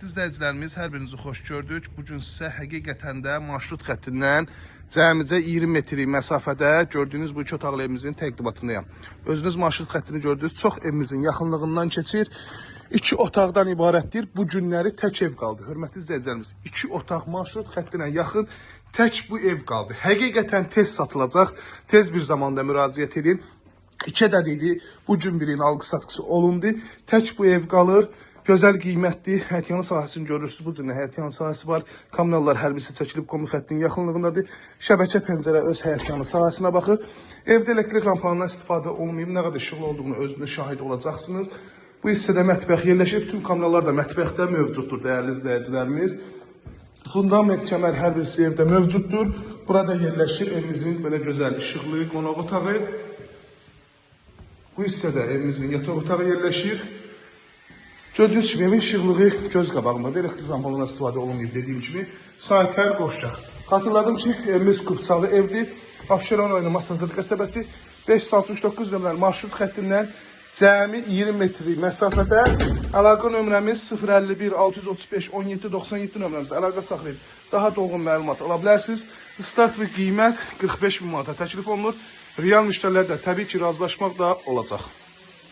İzləyicilərimiz, hər birinizi xoş gördük. Bugün sizə həqiqətən də marşrut xəttindən cəmicə 20 metrik məsafədə gördüyünüz bu iki otaqlı evimizin təqdimatındayım. Özünüz marşrut xəttini gördünüz. Çox evimizin yaxınlığından keçir. 2 otaqdan ibarətdir. Bu günləri tək ev qaldı. Hörmətli izləyicilərimiz, 2 otaq marşrut xəttinə yaxın tək bu ev qaldı. Həqiqətən tez satılacaq. Tez bir zamanda müraciət edin. 2 ədəd bu gün birinin alqı-satqısı olundu. Tək bu ev qalır. Gözəl qiymətli həyətyanı sahəsini görürsünüz. Bu cür həyətyanı sahəsi var. Kommunallar hər birisi çəkilib kombi xəttinin yaxınlığındadır. Şəbəkə pəncərə öz həyətyanı sahəsinə baxır. Evdə elektrik lampalarından istifadə olunmayıb. Nə qədər işıqlı olduğunu özünüz şahid olacaqsınız. Bu hissədə mətbəx yerləşib. Tüm kommunallar da mətbəxdə mövcuddur, dəyərli izləyicilərimiz. Fundament kəmər hər birisi evdə mövcuddur. Burada yerləşir evimizin belə gözəl işıqlı qonaq otağı. Bu hissədə evimizin yataq otağı yerləşir. Gördüyünüz kimi evin işıqlığı göz qabağındadır. Elektrik lampalarından istifadə olunmayıb dediyim kimi. Sahibkar qoşacaq. Xatırladım ki, evimiz Qubçalı evdir. Abşeron rayonu Masazırlı qəsəbəsi 569 nömrəli marşrut xəttindən cəmi 20 metrik məsafədə. Əlaqə nömrəmiz 051 635 17 97 nömrəmizdə əlaqə saxlayıb daha dolğun məlumat ala bilərsiniz. Start və qiymət 45 bin manata təklif olunur. Real müştərilər də təbii ki, razılaşmaq da olacaq.